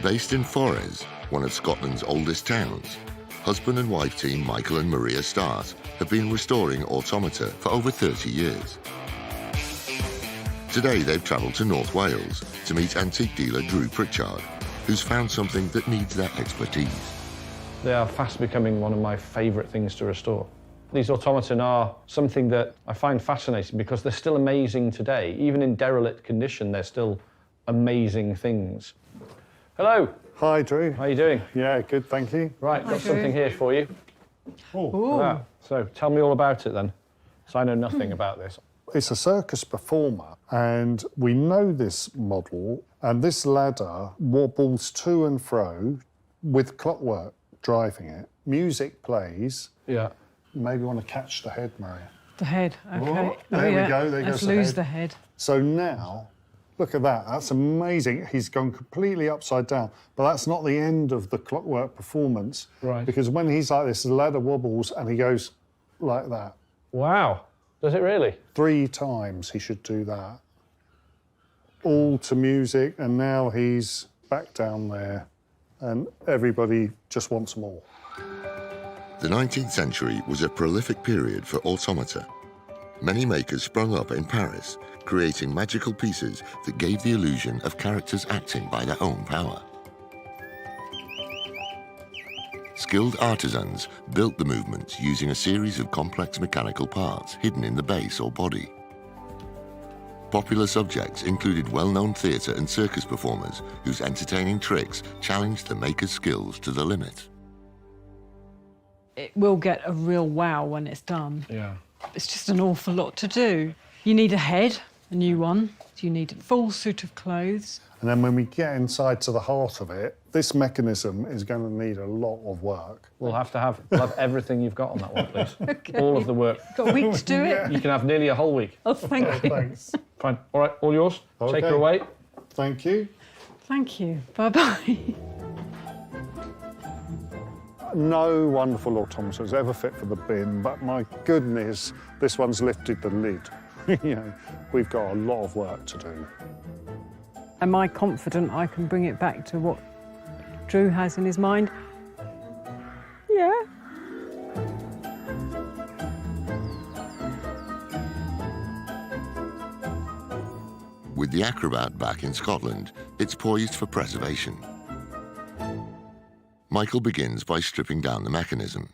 Based in Forres, one of Scotland's oldest towns, husband and wife team Michael and Maria Start have been restoring Automata for over 30 years. Today they've travelled to North Wales to meet antique dealer Drew Pritchard, who's found something that needs their expertise. They are fast becoming one of my favourite things to restore. These automaton are something that I find fascinating because they're still amazing today. Even in derelict condition, they're still amazing things. Hello. Hi, Drew. How are you doing? Yeah, good, thank you. Right, got something here for you. Oh. So tell me all about it then. So I know nothing about this. It's a circus performer, and we know this model, and this ladder wobbles to and fro with clockwork driving it. Music plays. Yeah. Maybe you want to catch the head, Maria. The head, OK. There we go, there goes the head. Let's lose the head. So now, look at that, that's amazing. He's gone completely upside down, but that's not the end of the clockwork performance. Right. Because when he's like this, the ladder wobbles and he goes like that. Wow. Does it really? 3 times he should do that. All to music, and now he's back down there, and everybody just wants more. The 19th century was a prolific period for automata. Many makers sprung up in Paris, creating magical pieces that gave the illusion of characters acting by their own power. Skilled artisans built the movements using a series of complex mechanical parts hidden in the base or body. Popular subjects included well-known theatre and circus performers whose entertaining tricks challenged the maker's skills to the limit. It will get a real wow when it's done. Yeah. It's just an awful lot to do. You need a head, a new one. You need a full suit of clothes. And then when we get inside to the heart of it, this mechanism is going to need a lot of work. We'll have everything you've got on that one, please. OK. All of the work. Got a week to do it? You can have nearly a whole week. Oh, thank you. Thanks. Fine. All right, all yours. OK. Take her away. Thank you. Thank you. Bye-bye. No wonderful automatons ever fit for the bin, but my goodness, this one's lifted the lid. You know, we've got a lot of work to do. Am I confident I can bring it back to what Drew has in his mind? Yeah. With the Acrobat back in Scotland, it's poised for preservation. Michael begins by stripping down the mechanism.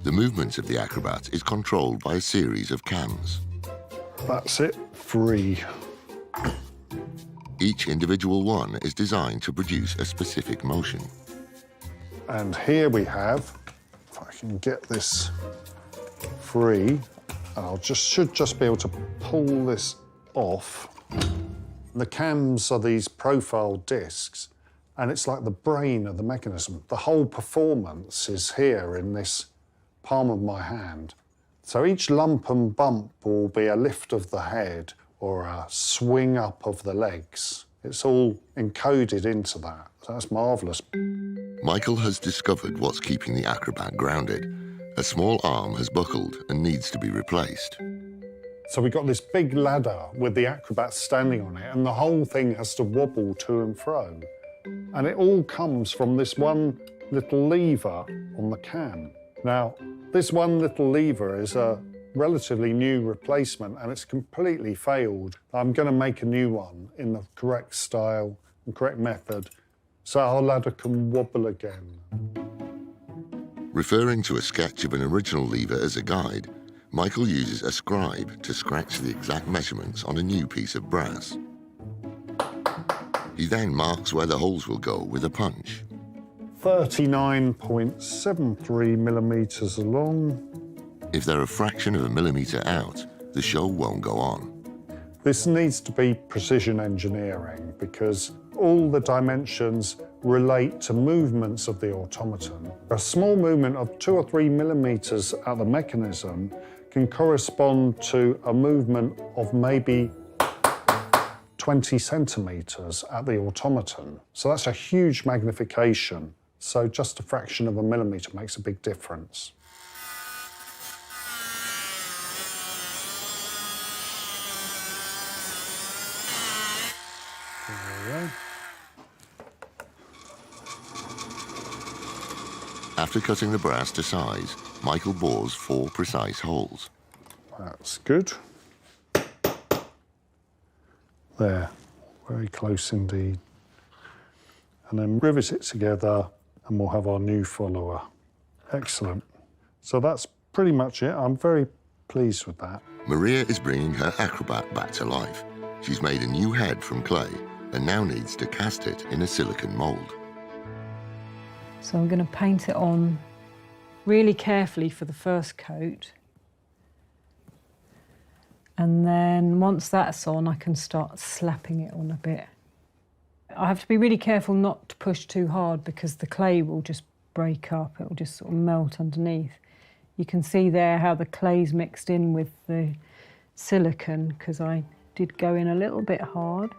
The movement of the Acrobat is controlled by a series of cams. That's it, free. Each individual one is designed to produce a specific motion. And here we have, if I can get this free, should just be able to pull this off. The cams are these profile discs, and it's like the brain of the mechanism. The whole performance is here in this palm of my hand. So each lump and bump will be a lift of the head or a swing up of the legs. It's all encoded into that. So that's marvellous. Michael has discovered what's keeping the Acrobat grounded. A small arm has buckled and needs to be replaced. So we've got this big ladder with the Acrobat standing on it, and the whole thing has to wobble to and fro. And it all comes from this one little lever on the cam. Now, this one little lever is a relatively new replacement, and it's completely failed. I'm going to make a new one in the correct style and correct method so our ladder can wobble again. Referring to a sketch of an original lever as a guide, Michael uses a scribe to scratch the exact measurements on a new piece of brass. He then marks where the holes will go with a punch. 39.73 millimetres along. If they're a fraction of a millimetre out, the show won't go on. This needs to be precision engineering because all the dimensions relate to movements of the automaton. A small movement of 2 or 3 millimetres at the mechanism can correspond to a movement of maybe 20 centimetres at the automaton. So that's a huge magnification. So just a fraction of a millimetre makes a big difference. There we go. After cutting the brass to size, Michael bores 4 precise holes. That's good. There, very close indeed. And then rivet it together and we'll have our new follower. Excellent. So that's pretty much it. I'm very pleased with that. Maria is bringing her acrobat back to life. She's made a new head from clay and now needs to cast it in a silicone mould. So I'm going to paint it on really carefully for the first coat. And then once that's on, I can start slapping it on a bit. I have to be really careful not to push too hard because the clay will just break up. It will just sort of melt underneath. You can see there how the clay's mixed in with the silicone because I did go in a little bit hard.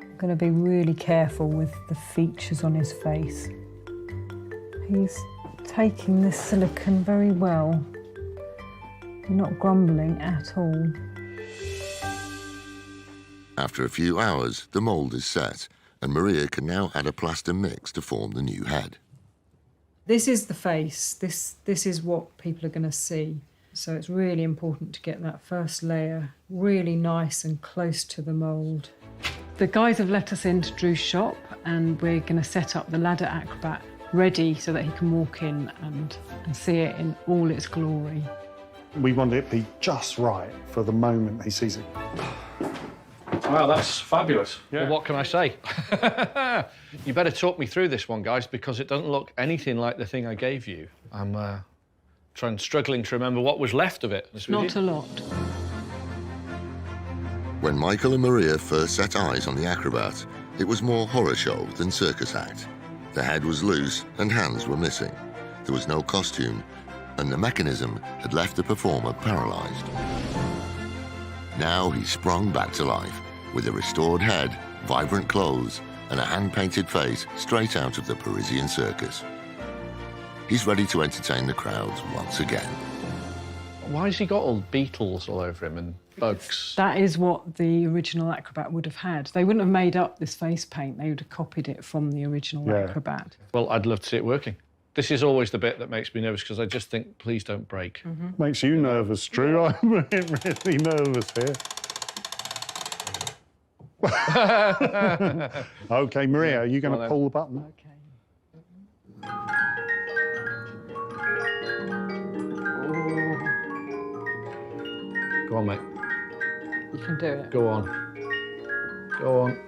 I'm going to be really careful with the features on his face. He's taking this silicone very well. Not grumbling at all. After a few hours, the mould is set, and Maria can now add a plaster mix to form the new head. This is the face. This is what people are going to see. So it's really important to get that first layer really nice and close to the mould. The guys have let us into Drew's shop and we're going to set up the ladder acrobat ready so that he can walk in and see it in all its glory. We want it to be just right for the moment he sees it. Wow, that's fabulous. Yeah. Well, what can I say? You better talk me through this one, guys, because it doesn't look anything like the thing I gave you. I'm struggling to remember what was left of it. Not a lot. When Michael and Maria first set eyes on the acrobat, it was more horror show than circus act. The head was loose and hands were missing. There was no costume, and the mechanism had left the performer paralysed. Now he's sprung back to life, with a restored head, vibrant clothes, and a hand-painted face straight out of the Parisian circus. He's ready to entertain the crowds once again. Why has he got all beetles all over him and bugs? That is what the original acrobat would have had. They wouldn't have made up this face paint. They would have copied it from the original acrobat. Well, I'd love to see it working. This is always the bit that makes me nervous because I just think, please don't break. Makes you nervous, Drew. I'm really nervous here. OK, Maria, are you going to pull the button? Okay. Go on, mate. You can do it. Go on. Go on.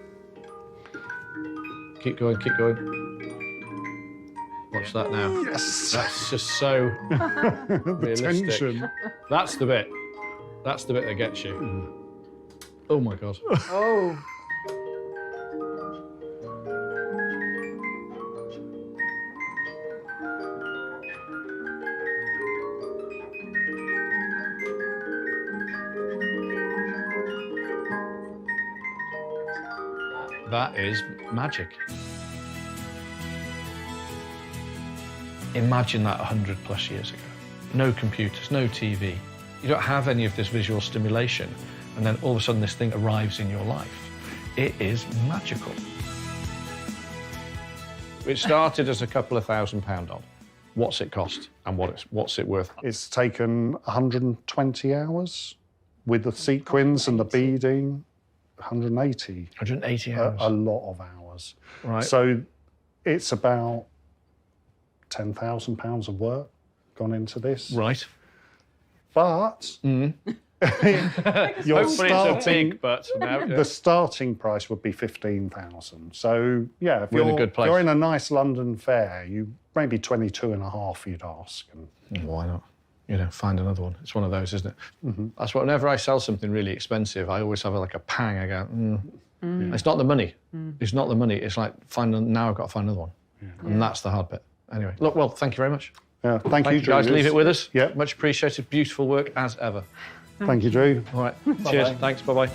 Keep going, keep going. Watch that now. Yes! That's just so The realistic. tension. That's the bit. That's the bit that gets you. Oh, my God. Oh. That is magic. Imagine that 100+ years ago. No computers, no TV. You don't have any of this visual stimulation, and then all of a sudden this thing arrives in your life. It is magical. It started as a couple of £1,000 odd. What's it cost and what's it worth? It's taken 120 hours with the sequins and the beading. 180. 180 hours. A lot of hours. Right. So it's about £10,000 of work gone into this. Right. But your Hopefully it's a big but. Now, the starting price would be 15,000. So yeah, if We're in a you're, good place. you're in a nice London fair, you maybe 22.5 you'd ask. And Why not? You know, find another one. It's one of those, isn't it? That's what, whenever I sell something really expensive, I always have like a pang. I go, It's not the money. It's not the money. It's like, now I've got to find another one. And that's the hard bit. Anyway, look, well, thank you very much. yeah, thank you, Drew. guys. Leave it with us. Yeah. Much appreciated. Beautiful work as ever. Thank you, Drew. All right. Cheers. Thanks. Bye-bye.